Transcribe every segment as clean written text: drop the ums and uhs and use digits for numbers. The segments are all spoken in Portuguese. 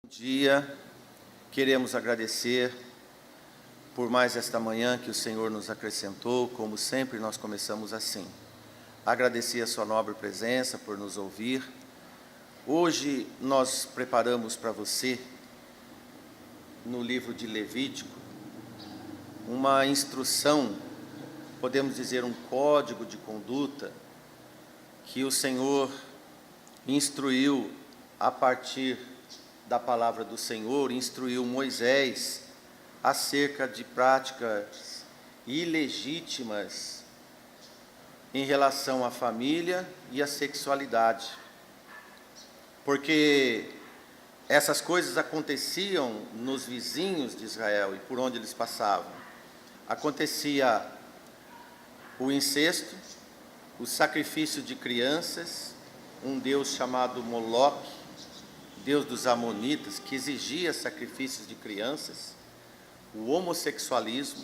Bom dia, queremos agradecer por mais esta manhã que o Senhor nos acrescentou, como sempre nós começamos assim. Agradecer a sua nobre presença por nos ouvir. Hoje nós preparamos para você, no livro de Levítico, uma instrução, podemos dizer um código de conduta, que o Senhor instruiu a partir da palavra do Senhor, instruiu Moisés acerca de práticas ilegítimas em relação à família e à sexualidade. Porque essas coisas aconteciam nos vizinhos de Israel e por onde eles passavam. Acontecia o incesto, o sacrifício de crianças, um deus chamado Moloque, deus dos amonitas, que exigia sacrifícios de crianças, o homossexualismo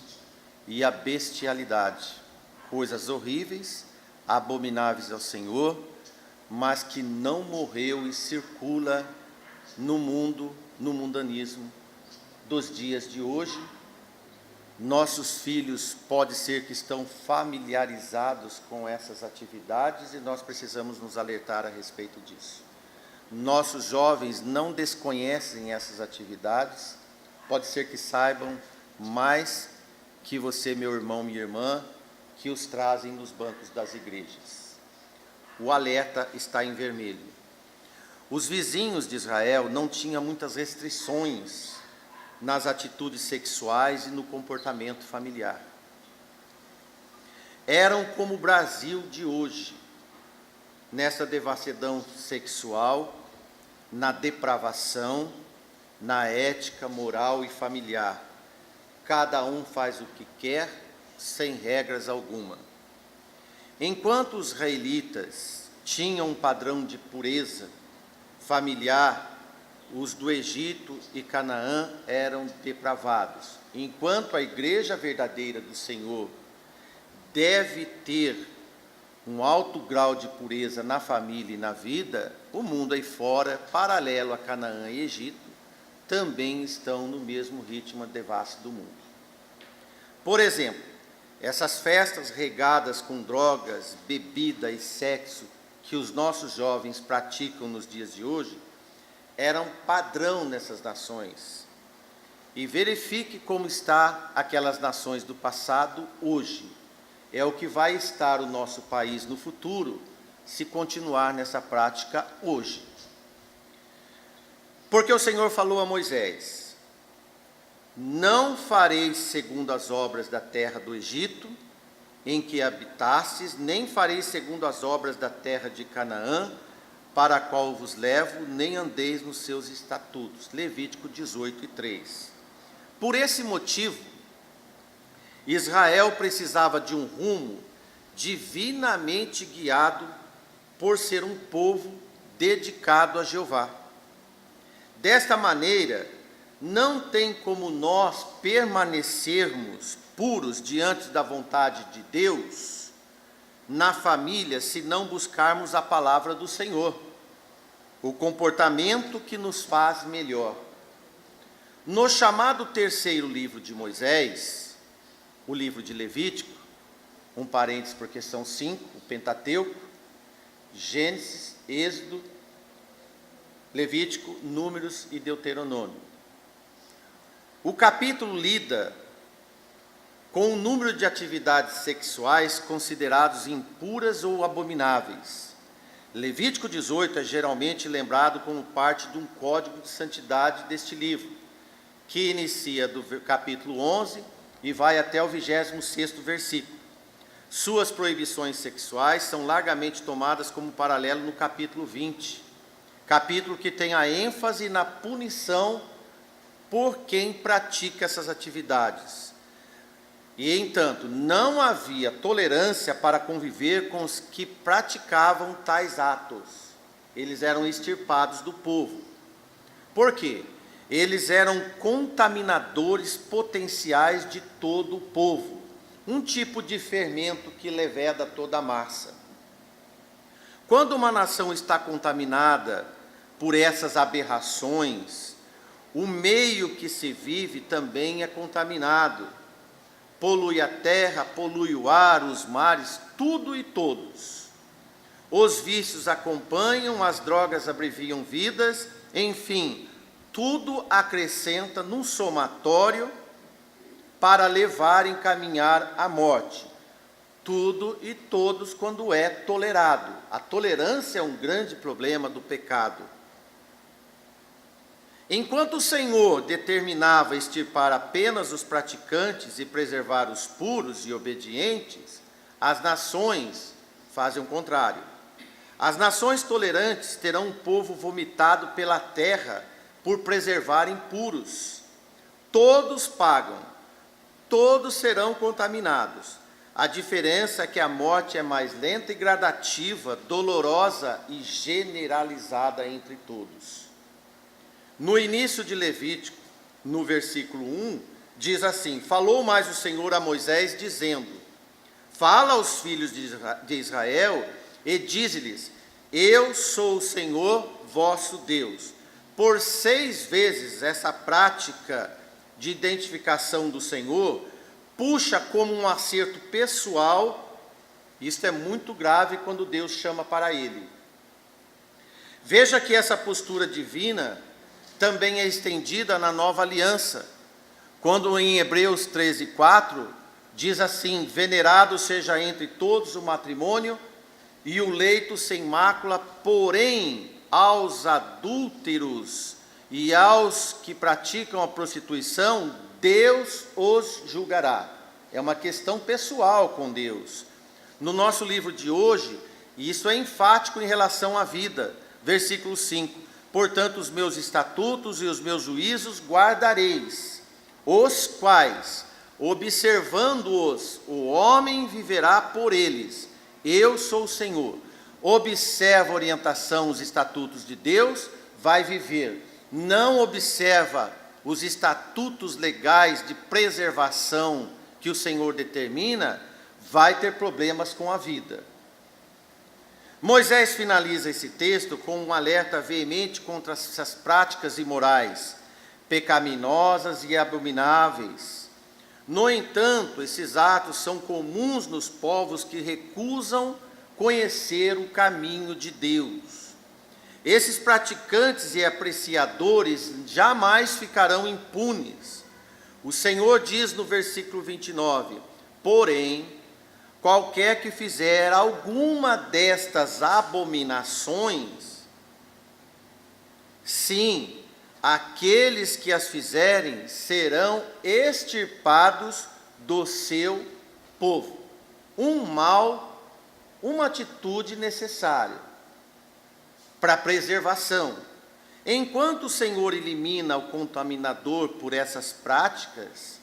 e a bestialidade, coisas horríveis, abomináveis ao Senhor, mas que não morreu e circula no mundo, no mundanismo dos dias de hoje. Nossos filhos pode ser que estão familiarizados com essas atividades e nós precisamos nos alertar a respeito disso. Nossos jovens não desconhecem essas atividades, pode ser que saibam mais que você, meu irmão, minha irmã, que os trazem nos bancos das igrejas. O alerta está em vermelho. Os vizinhos de Israel não tinham muitas restrições nas atitudes sexuais e no comportamento familiar. Eram como o Brasil de hoje, nessa devassidão sexual, na depravação, na ética, moral e familiar. Cada um faz o que quer, sem regras alguma. Enquanto os israelitas tinham um padrão de pureza familiar, os do Egito e Canaã eram depravados. Enquanto a igreja verdadeira do Senhor deve ter um alto grau de pureza na família e na vida, o mundo aí fora, paralelo a Canaã e Egito, também estão no mesmo ritmo devasso do mundo. Por exemplo, essas festas regadas com drogas, bebida e sexo que os nossos jovens praticam nos dias de hoje, eram padrão nessas nações. E verifique como está aquelas nações do passado hoje. É o que vai estar o nosso país no futuro, se continuar nessa prática hoje. Porque o Senhor falou a Moisés: não fareis segundo as obras da terra do Egito, em que habitastes, nem fareis segundo as obras da terra de Canaã, para a qual vos levo, nem andeis nos seus estatutos. Levítico 18:3. Por esse motivo, Israel precisava de um rumo divinamente guiado por ser um povo dedicado a Jeová. Desta maneira, não tem como nós permanecermos puros diante da vontade de Deus na família se não buscarmos a palavra do Senhor, o comportamento que nos faz melhor. No chamado terceiro livro de Moisés, o livro de Levítico, um parênteses porque são 5, o Pentateuco, Gênesis, Êxodo, Levítico, Números e Deuteronômio. O capítulo lida com o número de atividades sexuais consideradas impuras ou abomináveis. Levítico 18 é geralmente lembrado como parte de um código de santidade deste livro, que inicia do capítulo 11 e vai até o 26º versículo. Suas proibições sexuais são largamente tomadas como paralelo no capítulo 20, capítulo que tem a ênfase na punição por quem pratica essas atividades. E, entanto, não havia tolerância para conviver com os que praticavam tais atos. Eles eram extirpados do povo. Por quê? Eles eram contaminadores potenciais de todo o povo, um tipo de fermento que leveda toda a massa. Quando uma nação está contaminada por essas aberrações, o meio que se vive também é contaminado. Polui a terra, polui o ar, os mares, tudo e todos. Os vícios acompanham, as drogas abreviam vidas, enfim, tudo acrescenta num somatório para levar e encaminhar à morte. Tudo e todos quando é tolerado. A tolerância é um grande problema do pecado. Enquanto o Senhor determinava extirpar apenas os praticantes e preservar os puros e obedientes, as nações fazem o contrário. As nações tolerantes terão um povo vomitado pela terra por preservarem puros. Todos pagam, todos serão contaminados. A diferença é que a morte é mais lenta e gradativa, dolorosa e generalizada entre todos. No início de Levítico, no versículo 1, diz assim: falou mais o Senhor a Moisés, dizendo: fala aos filhos de Israel e dize-lhes: eu sou o Senhor vosso Deus. Por 6 vezes essa prática de identificação do Senhor puxa como um acerto pessoal. Isto é muito grave quando Deus chama para ele. Veja que essa postura divina também é estendida na nova aliança, quando em Hebreus 13:4 diz assim: venerado seja entre todos o matrimônio e o leito sem mácula, porém aos adúlteros e aos que praticam a prostituição, Deus os julgará. É uma questão pessoal com Deus. No nosso livro de hoje, isso é enfático em relação à vida. Versículo 5: portanto, os meus estatutos e os meus juízos guardareis, os quais, observando-os, o homem viverá por eles. Eu sou o Senhor. Observa a orientação, os estatutos de Deus, vai viver. Não observa os estatutos legais de preservação que o Senhor determina, vai ter problemas com a vida. Moisés finaliza esse texto com um alerta veemente contra essas práticas imorais, pecaminosas e abomináveis. No entanto, esses atos são comuns nos povos que recusam conhecer o caminho de Deus. Esses praticantes e apreciadores jamais ficarão impunes. O Senhor diz no versículo 29, porém, qualquer que fizer alguma destas abominações, sim, aqueles que as fizerem serão extirpados do seu povo. Um mal, uma atitude necessária para a preservação. Enquanto o Senhor elimina o contaminador por essas práticas,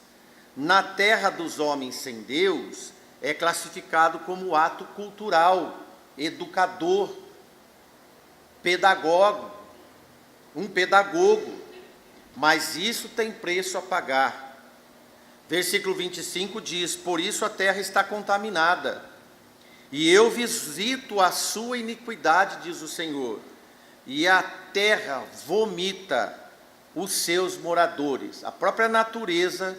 na terra dos homens sem Deus, é classificado como ato cultural, educador, pedagogo, um pedagogo, mas isso tem preço a pagar. Versículo 25 diz: por isso a terra está contaminada, e eu visito a sua iniquidade, diz o Senhor, e a terra vomita os seus moradores. A própria natureza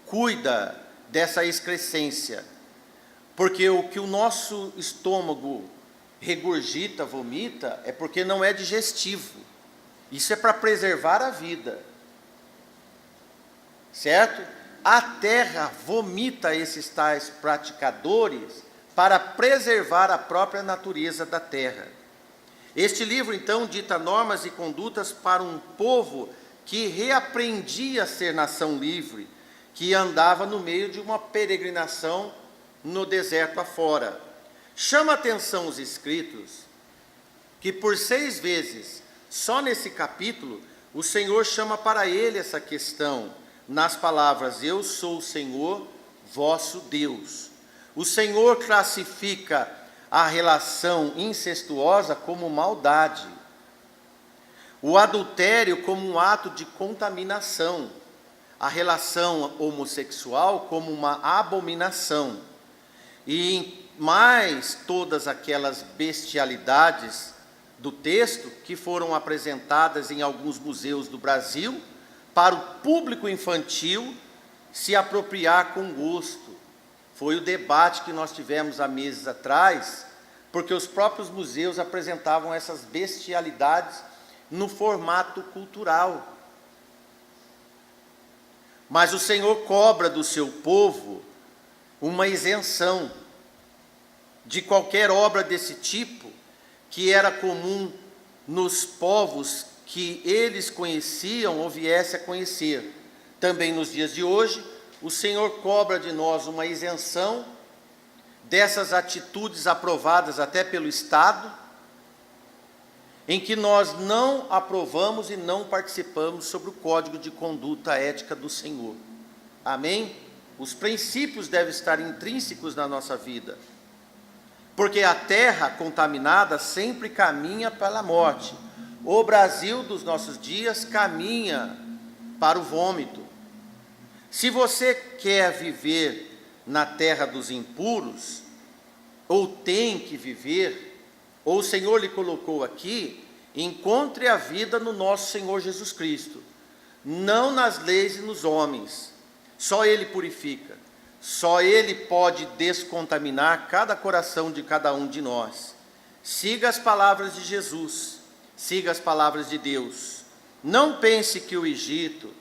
cuida dessa excrescência, porque o que o nosso estômago regurgita, vomita, é porque não é digestivo. Isso é para preservar a vida, certo? A terra vomita esses tais praticadores para preservar a própria natureza da terra. Este livro, então, dita normas e condutas para um povo que reaprendia a ser nação livre, que andava no meio de uma peregrinação no deserto afora. Chama a atenção os escritos que por 6 vezes, só nesse capítulo, o Senhor chama para ele essa questão, nas palavras: eu sou o Senhor vosso Deus. O Senhor classifica a relação incestuosa como maldade, o adultério como um ato de contaminação, a relação homossexual como uma abominação, e mais todas aquelas bestialidades do texto que foram apresentadas em alguns museus do Brasil, para o público infantil se apropriar com gosto. Foi o debate que nós tivemos há meses atrás, porque os próprios museus apresentavam essas bestialidades no formato cultural. Mas o Senhor cobra do seu povo uma isenção de qualquer obra desse tipo, que era comum nos povos que eles conheciam ou viesse a conhecer. Também nos dias de hoje, o Senhor cobra de nós uma isenção dessas atitudes aprovadas até pelo Estado, em que nós não aprovamos e não participamos sobre o Código de Conduta Ética do Senhor. Amém? Os princípios devem estar intrínsecos na nossa vida, porque a terra contaminada sempre caminha pela morte. O Brasil dos nossos dias caminha para o vômito. Se você quer viver na terra dos impuros, ou tem que viver, ou o Senhor lhe colocou aqui, encontre a vida no nosso Senhor Jesus Cristo, não nas leis e nos homens. Só Ele purifica, só Ele pode descontaminar cada coração de cada um de nós. Siga as palavras de Jesus, siga as palavras de Deus. Não pense que o Egito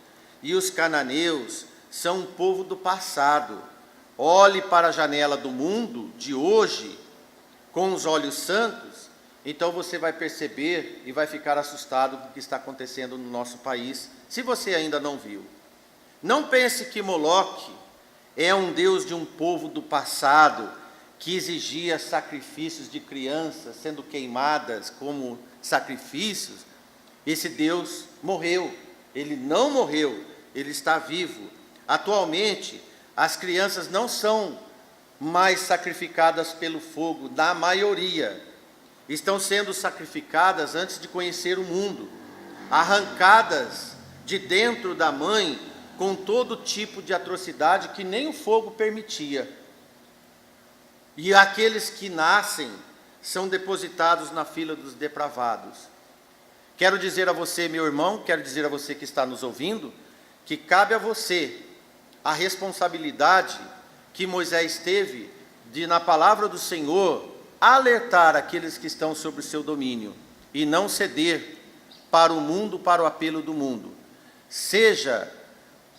e os cananeus são um povo do passado. Olhe para a janela do mundo de hoje com os olhos santos, então você vai perceber e vai ficar assustado com o que está acontecendo no nosso país, se você ainda não viu. Não pense que Moloque é um deus de um povo do passado que exigia sacrifícios de crianças sendo queimadas como sacrifícios. Esse Deus morreu. Ele não morreu, ele está vivo. Atualmente, as crianças não são mais sacrificadas pelo fogo, na maioria. Estão sendo sacrificadas antes de conhecer o mundo, arrancadas de dentro da mãe com todo tipo de atrocidade que nem o fogo permitia. E aqueles que nascem são depositados na fila dos depravados. Quero dizer a você, meu irmão, quero dizer a você que está nos ouvindo, que cabe a você a responsabilidade que Moisés teve de, na palavra do Senhor, alertar aqueles que estão sob o seu domínio e não ceder para o mundo, para o apelo do mundo. Seja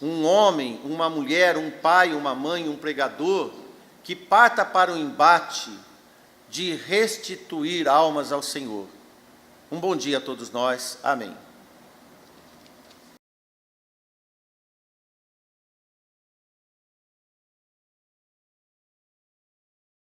um homem, uma mulher, um pai, uma mãe, um pregador, que parta para o embate de restituir almas ao Senhor. Um bom dia a todos nós. Amém.